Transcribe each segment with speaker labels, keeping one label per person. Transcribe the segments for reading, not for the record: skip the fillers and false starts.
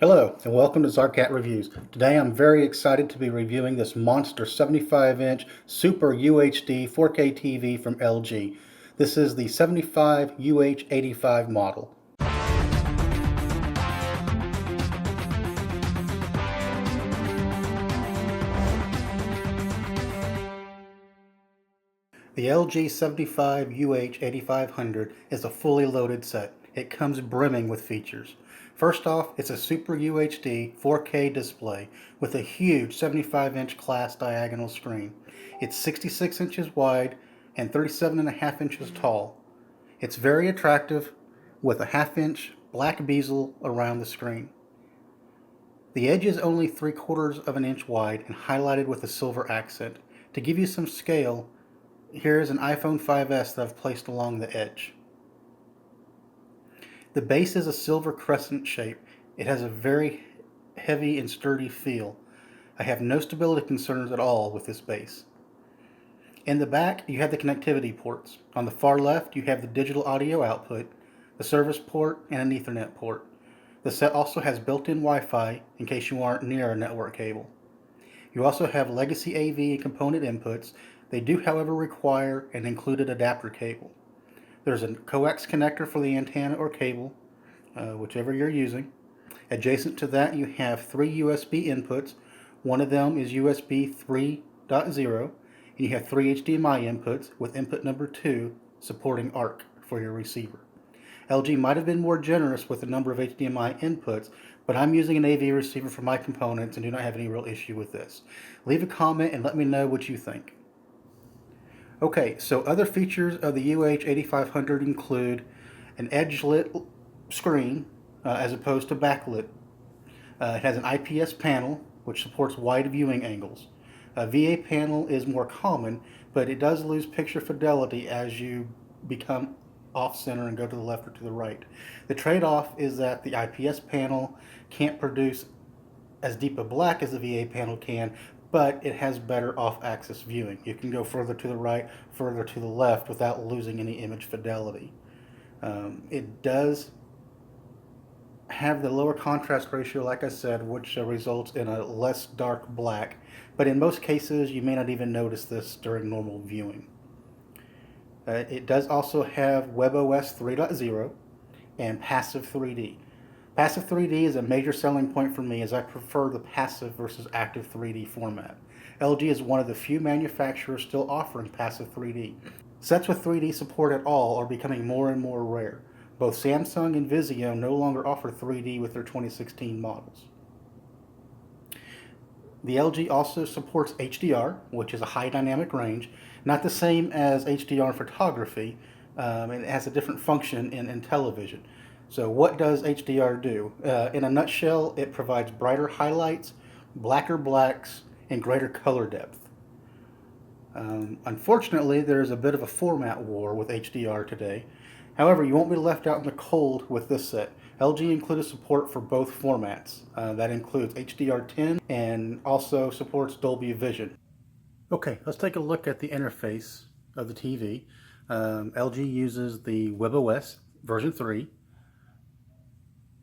Speaker 1: Hello and welcome to Zarcat Reviews. Today I'm very excited to be reviewing this monster 75-inch Super UHD 4K TV from LG. This is the 75UH85 model. The LG 75UH8500 is a fully loaded set. It comes brimming with features. First off, it's a Super UHD 4K display with a huge 75-inch class diagonal screen. It's 66 inches wide and 37.5 inches tall. It's very attractive with a half-inch black bezel around the screen. The edge is only 3/4 of an inch wide and highlighted with a silver accent. To give you some scale, here is an iPhone 5S that I've placed along the edge. The base is a silver crescent shape. It has a very heavy and sturdy feel. I have no stability concerns at all with this base. In the back, you have the connectivity ports. On the far left, you have the digital audio output, the service port, and an Ethernet port. The set also has built-in Wi-Fi in case you aren't near a network cable. You also have legacy AV and component inputs. They do, however, require an included adapter cable. There's a coax connector for the antenna or cable, whichever you're using. Adjacent to that, you have 3 USB inputs. One of them is USB 3.0, and you have 3 HDMI inputs with input number 2 supporting ARC for your receiver. LG might have been more generous with the number of HDMI inputs, but I'm using an AV receiver for my components and do not have any real issue with this. Leave a comment and let me know what you think. Okay, so other features of the UH8500 include an edge-lit screen as opposed to backlit. It has an IPS panel which supports wide viewing angles. A VA panel is more common, but it does lose picture fidelity as you become off-center and go to the left or to the right. The trade-off is that the IPS panel can't produce as deep a black as the VA panel can, but it has better off-axis viewing. You can go further to the right, further to the left without losing any image fidelity. It does have the lower contrast ratio, like I said, which results in a less dark black, but in most cases you may not even notice this during normal viewing. It does also have WebOS 3.0 and Passive 3D. Passive 3D is a major selling point for me as I prefer the passive versus active 3D format. LG is one of the few manufacturers still offering passive 3D. Sets with 3D support at all are becoming more and more rare. Both Samsung and Vizio no longer offer 3D with their 2016 models. The LG also supports HDR, which is a high dynamic range, not the same as HDR in photography. It has a different function in television. So what does HDR do? In a nutshell, it provides brighter highlights, blacker blacks, and greater color depth. Unfortunately, there is a bit of a format war with HDR today. However, you won't be left out in the cold with this set. LG included support for both formats. That includes HDR10 and also supports Dolby Vision. Okay, let's take a look at the interface of the TV. LG uses the WebOS version 3,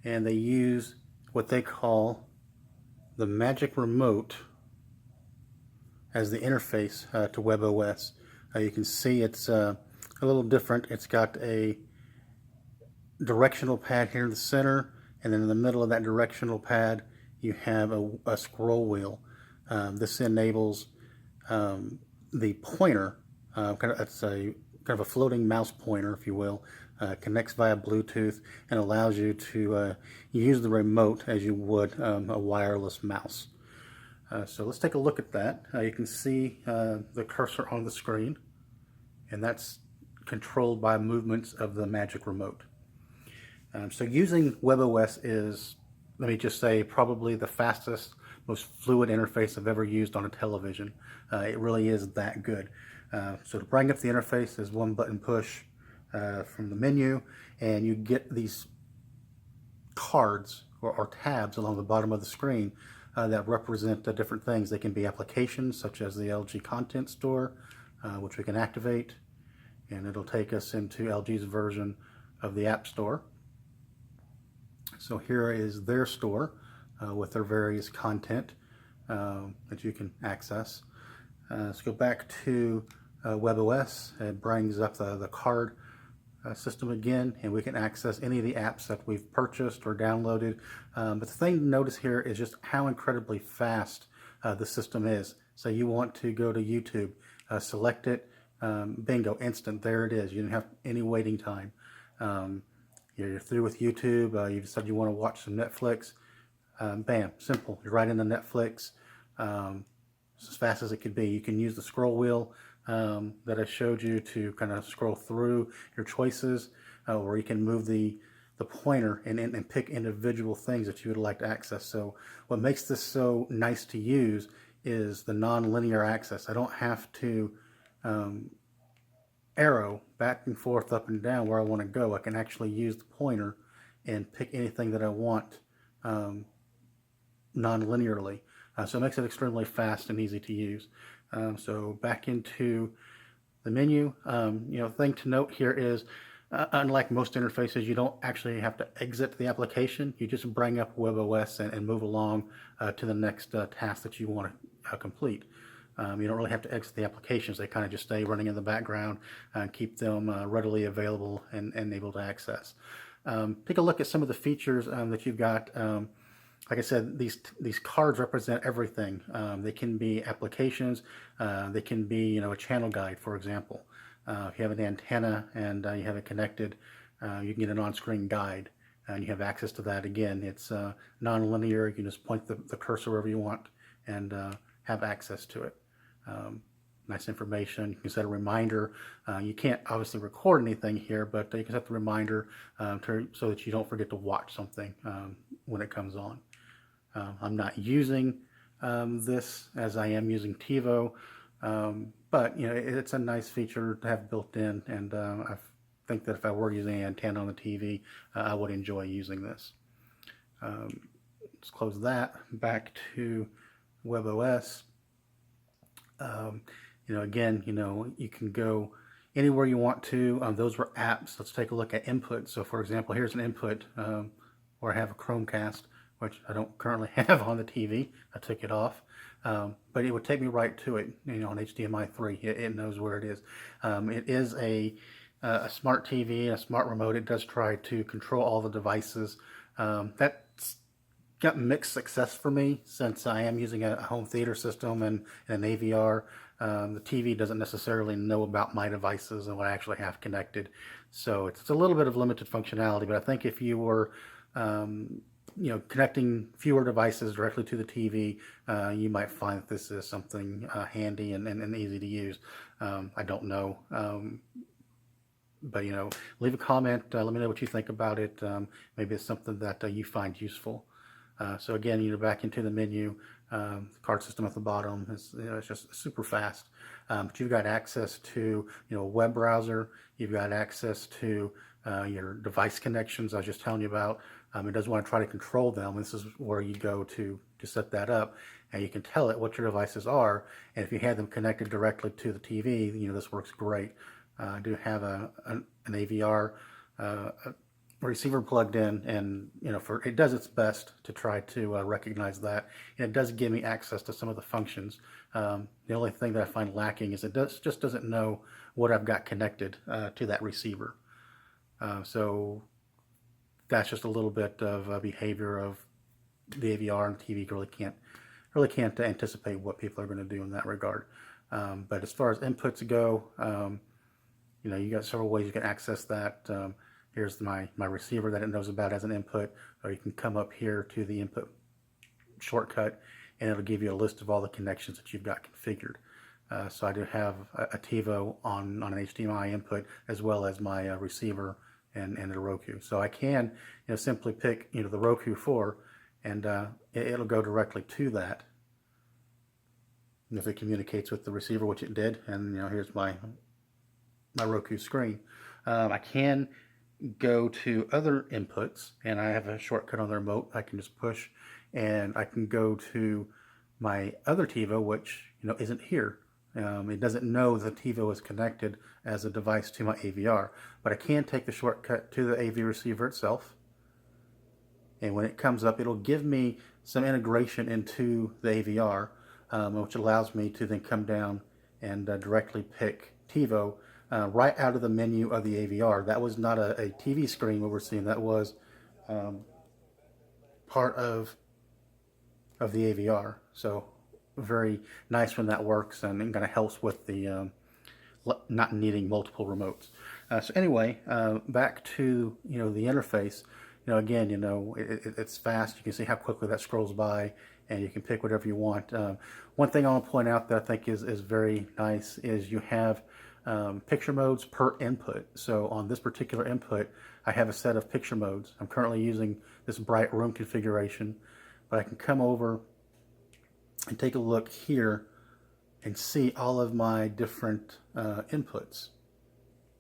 Speaker 1: and they use what they call the Magic Remote as the interface to WebOS. You can see it's a little different. It's got a directional pad here in the center, and then in the middle of that directional pad you have a scroll wheel. This enables the pointer, it's a kind of a floating mouse pointer, if you will, connects via Bluetooth and allows you to use the remote as you would a wireless mouse. So let's take a look at that. You can see the cursor on the screen, and that's controlled by movements of the Magic Remote. So using WebOS is, let me just say, probably the fastest, most fluid interface I've ever used on a television. It really is that good. So to bring up the interface is one button push from the menu, and you get these cards or tabs along the bottom of the screen that represent different things. They can be applications such as the LG Content Store, which we can activate, and it'll take us into LG's version of the App Store. So here is their store with their various content that you can access. Let's go back to WebOS. It brings up the card system again, and we can access any of the apps that we've purchased or downloaded. But the thing to notice here is just how incredibly fast the system is. So you want to go to YouTube, select it, bingo, instant, there it is. You didn't have any waiting time. You're through with YouTube, you decide you want to watch some Netflix, bam, simple, you're right into Netflix. As fast as it could be. You can use the scroll wheel that I showed you to kind of scroll through your choices, or you can move the pointer and pick individual things that you would like to access. So what makes this so nice to use is the non-linear access. I don't have to arrow back and forth, up and down where I want to go. I can actually use the pointer and pick anything that I want non-linearly. So it makes it extremely fast and easy to use. So back into the menu, thing to note here is, unlike most interfaces, you don't actually have to exit the application. You just bring up WebOS and move along to the next task that you want to complete. You don't really have to exit the applications. They kind of just stay running in the background and keep them readily available and able to access. Take a look at some of the features that you've got. Like I said, these cards represent everything. They can be applications. They can be, a channel guide, for example. If you have an antenna and you have it connected, you can get an on-screen guide, and you have access to that. Again, it's non-linear. You can just point the cursor wherever you want and have access to it. Nice information. You can set a reminder. You can't obviously record anything here, but you can set the reminder so that you don't forget to watch something when it comes on. I'm not using this as I am using TiVo, but it's a nice feature to have built in, and I think that if I were using an antenna on the TV, I would enjoy using this. Let's close that. Back to WebOS. Again, you can go anywhere you want to. Those were apps. Let's take a look at input. So for example, here's an input where I have a Chromecast, which I don't currently have on the TV. I took it off. But it would take me right to it, on HDMI 3. It knows where it is. It is a smart TV, a smart remote. It does try to control all the devices. That's got mixed success for me, since I am using a home theater system and an AVR. The TV doesn't necessarily know about my devices and what I actually have connected. So it's a little bit of limited functionality, but I think if you were connecting fewer devices directly to the TV, you might find that this is something handy and easy to use. I don't know. But leave a comment. Let me know what you think about it. Maybe it's something that you find useful. So again, back into the menu. The card system at the bottom is it's just super fast. But you've got access to a web browser. You've got access to your device connections I was just telling you about. It does want to try to control them. This is where you go to set that up, and you can tell it what your devices are. And if you have them connected directly to the TV, this works great. I do have an AVR receiver plugged in, and it does its best to try to recognize that, and it does give me access to some of the functions. The only thing that I find lacking is it just doesn't know what I've got connected to that receiver. So that's just a little bit of behavior of the AVR, and TV really can't anticipate what people are going to do in that regard. But as far as inputs go, you got several ways you can access that. Here's my receiver that it knows about as an input, or you can come up here to the input shortcut, and it'll give you a list of all the connections that you've got configured. So I do have a TiVo on an HDMI input, as well as my receiver and the Roku. So I can simply pick the Roku 4, and it'll go directly to that. And if it communicates with the receiver, which it did, and here's my Roku screen. I can go to other inputs, and I have a shortcut on the remote. I can just push, and I can go to my other TiVo, which isn't here. It doesn't know the TiVo is connected as a device to my AVR, but I can take the shortcut to the AV receiver itself, and when it comes up, it'll give me some integration into the AVR, which allows me to then come down and directly pick TiVo right out of the menu of the AVR. That was not a TV screen what we're seeing. That was part of the AVR. So very nice when that works, and it kind of helps with the not needing multiple remotes. So anyway, back to the interface. Again, it's fast. You can see how quickly that scrolls by, and you can pick whatever you want. One thing I want to point out that I think is very nice is you have picture modes per input. So on this particular input, I have a set of picture modes. I'm currently using this bright room configuration, but I can come over and take a look here and see all of my different inputs,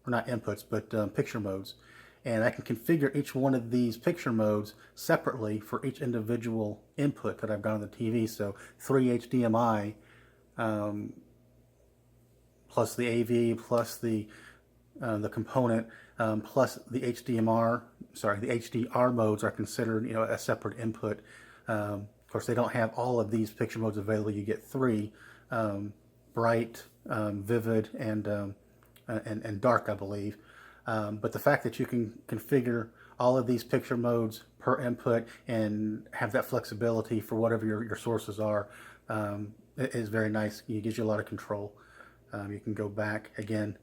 Speaker 1: or not inputs, but picture modes. And I can configure each one of these picture modes separately for each individual input that I've got on the TV. So 3 HDMI plus the AV plus the component plus the HDR modes are considered a separate input. Of course, they don't have all of these picture modes available. You get 3: bright, vivid, and dark, I believe. But the fact that you can configure all of these picture modes per input and have that flexibility for whatever your sources are is very nice. It gives you a lot of control. You can go back again.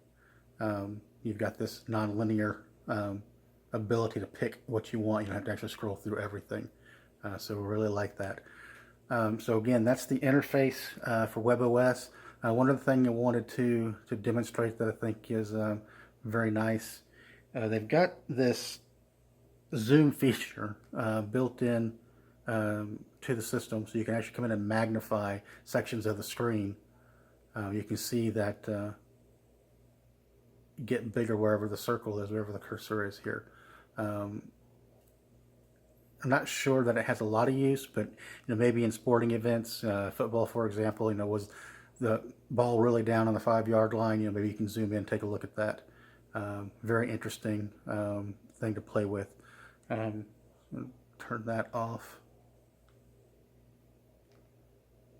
Speaker 1: You've got this non-linear ability to pick what you want. You don't have to actually scroll through everything. So we really like that. So again, that's the interface for WebOS. One other thing I wanted to demonstrate that I think is very nice. They've got this zoom feature built in to the system, so you can actually come in and magnify sections of the screen. You can see that get bigger wherever the circle is, wherever the cursor is here. I'm not sure that it has a lot of use, but maybe in sporting events, football, for example, was the ball really down on the 5-yard line, maybe you can zoom in and take a look at that. Very interesting thing to play with. Turn that off.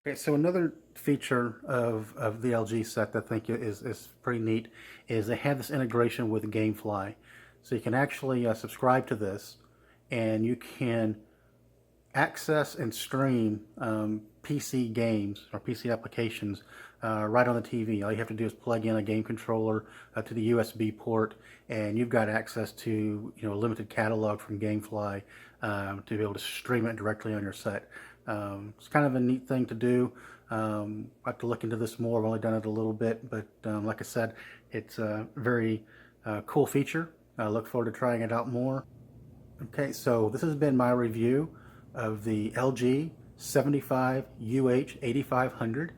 Speaker 1: Okay, so another feature of the LG set that I think is pretty neat is they have this integration with Gamefly. So you can actually subscribe to this, and you can access and stream PC games or PC applications right on the TV. All you have to do is plug in a game controller to the USB port, and you've got access to a limited catalog from Gamefly to be able to stream it directly on your set. It's kind of a neat thing to do. I have to look into this more. I've only done it a little bit, but like I said, it's a very cool feature. I look forward to trying it out more. Okay, so this has been my review of the LG 75UH8500.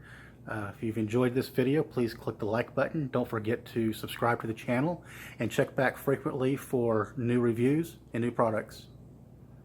Speaker 1: If you've enjoyed this video, please click the like button. Don't forget to subscribe to the channel and check back frequently for new reviews and new products.